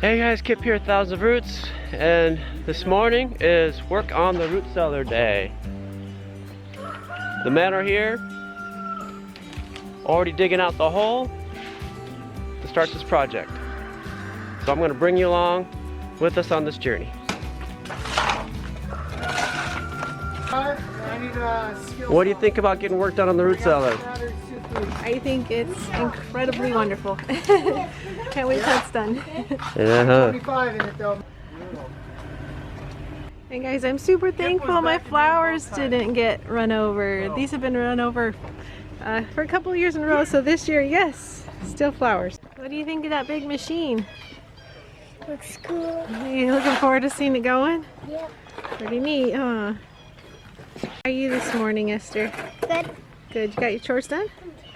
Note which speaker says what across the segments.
Speaker 1: Hey guys, Kip here, Thousand Roots, and this morning is work on the root cellar day. The men are here, already digging out the hole to start this project. So I'm going to bring you along with us on this journey. What do you think about getting work done on the root cellar?
Speaker 2: I think it's incredibly wonderful. Can't wait till it's done. Hey guys, I'm super thankful my flowers didn't get run over. These have been run over for a couple of years in a row, so this year, yes, still flowers. What do you think of that big machine?
Speaker 3: Looks cool.
Speaker 2: Are you looking forward to seeing it going?
Speaker 3: Yep.
Speaker 2: Pretty neat, huh? How are you this morning, Esther?
Speaker 3: Good.
Speaker 2: Good. You got your chores done?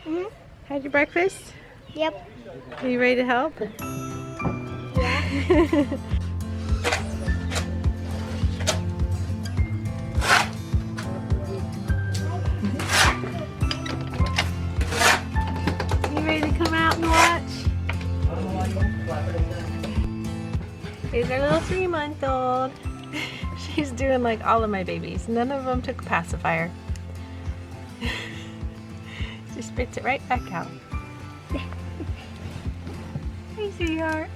Speaker 3: Mhm.
Speaker 2: Had your breakfast?
Speaker 3: Yep.
Speaker 2: Are you ready to help?
Speaker 3: Yeah.
Speaker 2: You ready to come out and watch? Here's our little 3-month-old. She's doing like all of my babies. None of them took a pacifier. She spits it right back out. Hey, sweetheart.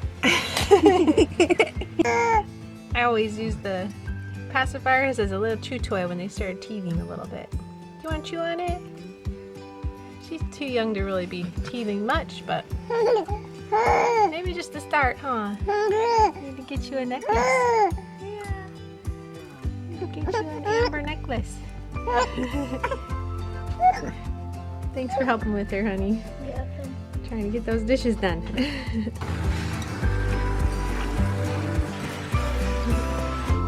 Speaker 2: I always use the pacifiers as a little chew toy when they start teething a little bit. You want to chew on it? She's too young to really be teething much, but maybe just to start, huh? Need to get you a necklace. Yeah. Need to get you an amber necklace. Thanks for helping with her, honey.
Speaker 3: Yep.
Speaker 2: Trying to get those dishes done.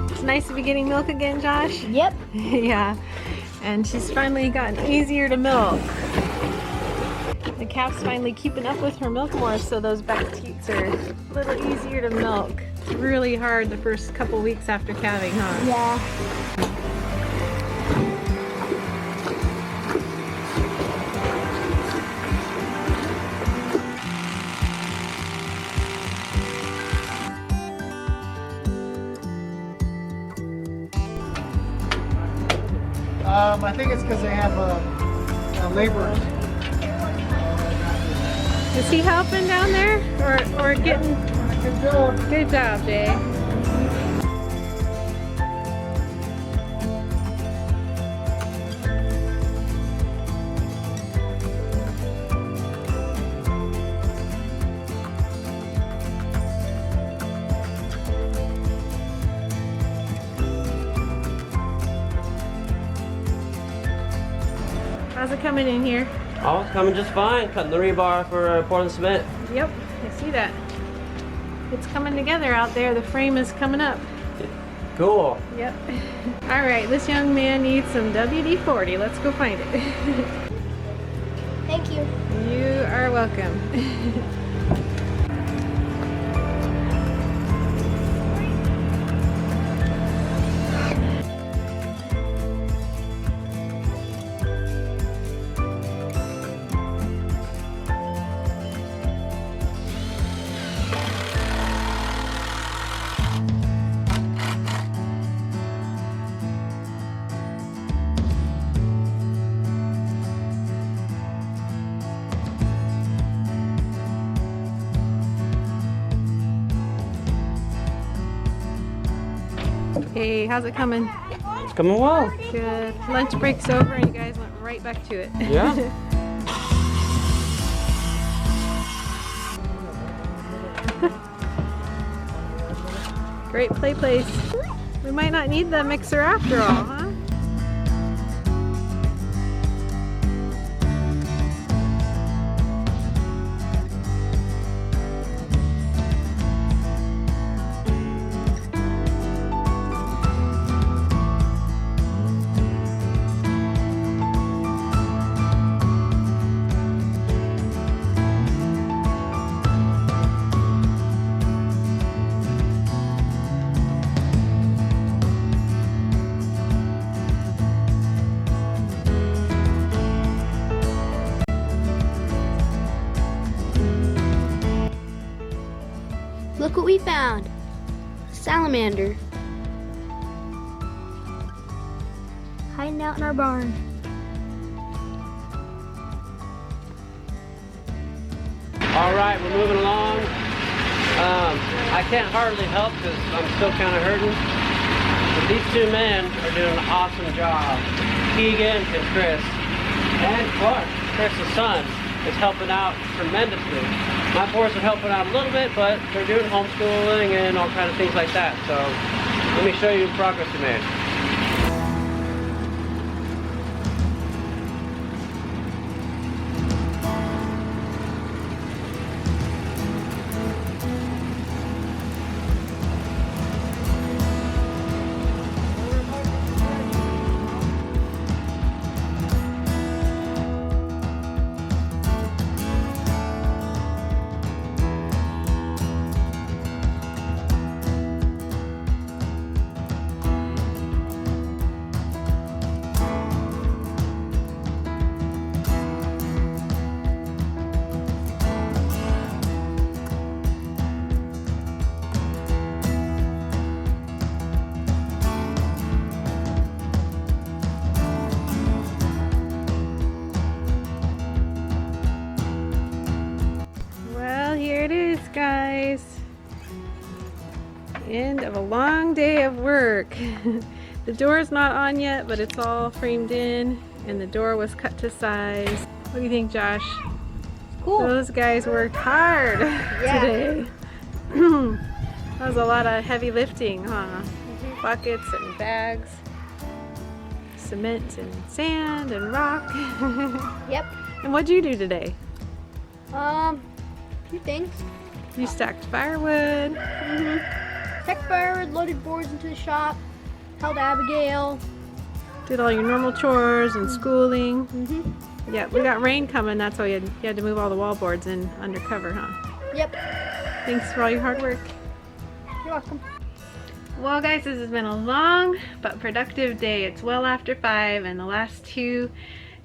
Speaker 2: It's nice to be getting milk again, Josh.
Speaker 3: Yep.
Speaker 2: Yeah, and she's finally gotten easier to milk. The calf's finally keeping up with her milk more, so those back teats are a little easier to milk. It's really hard the first couple weeks after calving, huh?
Speaker 3: Yeah.
Speaker 4: I think it's because they have laborers.
Speaker 2: Is he helping down there, or getting?
Speaker 4: Good job.
Speaker 2: Good job, Jay. How's it coming in here?
Speaker 1: Oh, it's coming just fine. Cutting the rebar for pouring the cement.
Speaker 2: Yep, I see that. It's coming together out there. The frame is coming up.
Speaker 1: Cool.
Speaker 2: Yep. All right, this young man needs some WD-40. Let's go find it.
Speaker 3: Thank you.
Speaker 2: You are welcome. Hey, how's it coming?
Speaker 1: It's coming well.
Speaker 2: Good. Lunch break's over and you guys went right back to it.
Speaker 1: Yeah.
Speaker 2: Great play place. We might not need the mixer after all, huh?
Speaker 5: look what we found. A salamander. Hiding out in our barn.
Speaker 1: All right, we're moving along. I can't hardly help because I'm still kind of hurting. But these two men are doing an awesome job. Keegan and Chris. And Clark, Chris's son, is helping out tremendously. My boys are helping out a little bit, but they're doing homeschooling and all kinds of things like that. So let me show you the progress we made.
Speaker 2: Here it is, guys. End of a long day of work. The door's not on yet, but it's all framed in, and the door was cut to size. What do you think, Josh?
Speaker 5: Cool.
Speaker 2: Those guys worked hard today. That was a lot of heavy lifting, huh? Buckets and bags, cement and sand and rock.
Speaker 5: Yep.
Speaker 2: And what'd you do today?
Speaker 5: Few things.
Speaker 2: You stacked firewood.
Speaker 5: Tech firewood, loaded boards into the shop, held Abigail.
Speaker 2: Did all your normal chores and schooling.
Speaker 5: Mm-hmm.
Speaker 2: Yeah, we got rain coming. That's why you had to move all the wall boards in undercover, huh?
Speaker 5: Yep.
Speaker 2: Thanks for all your hard work.
Speaker 5: You're welcome.
Speaker 2: Well, guys, this has been a long but productive day. It's well after 5, and the last two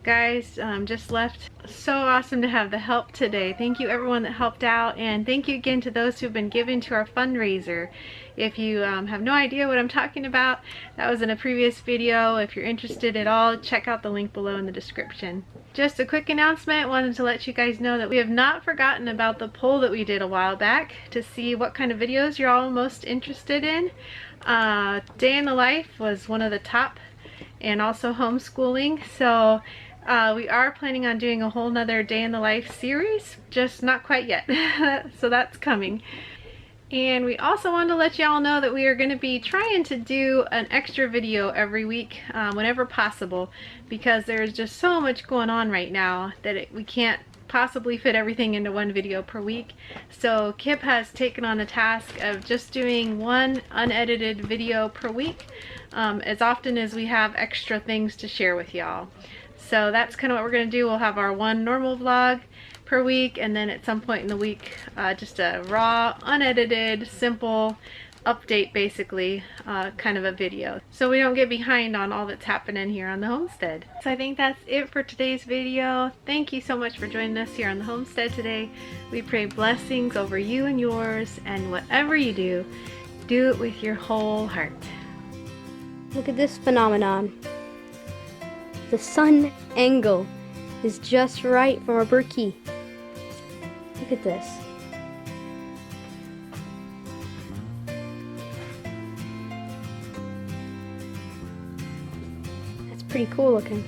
Speaker 2: guys just left. So awesome to have the help today. Thank you everyone that helped out, and thank you again to those who've been giving to our fundraiser. If you have no idea what I'm talking about, that was in a previous video. If you're interested at all, check out the link below in the description. Just a quick announcement, wanted to let you guys know that we have not forgotten about the poll that we did a while back to see what kind of videos you're all most interested in. Day in the life was one of the top, and also homeschooling. So we are planning on doing a whole nother day in the life series, just not quite yet. So that's coming. And we also wanted to let y'all know that we are going to be trying to do an extra video every week whenever possible, because there's just so much going on right now that we can't possibly fit everything into one video per week. So Kip has taken on the task of just doing one unedited video per week, as often as we have extra things to share with y'all. So that's kind of what we're going to do. We'll have our one normal vlog per week, and then at some point in the week just a raw, unedited, simple update, basically, kind of a video, so we don't get behind on all that's happening here on the homestead. So I think that's it for today's video. Thank you so much for joining us here on the homestead today. We pray blessings over you and yours, and whatever you do, do it with your whole heart.
Speaker 5: Look at this phenomenon. The sun angle is just right from our Berkey. Look at this. That's pretty cool looking.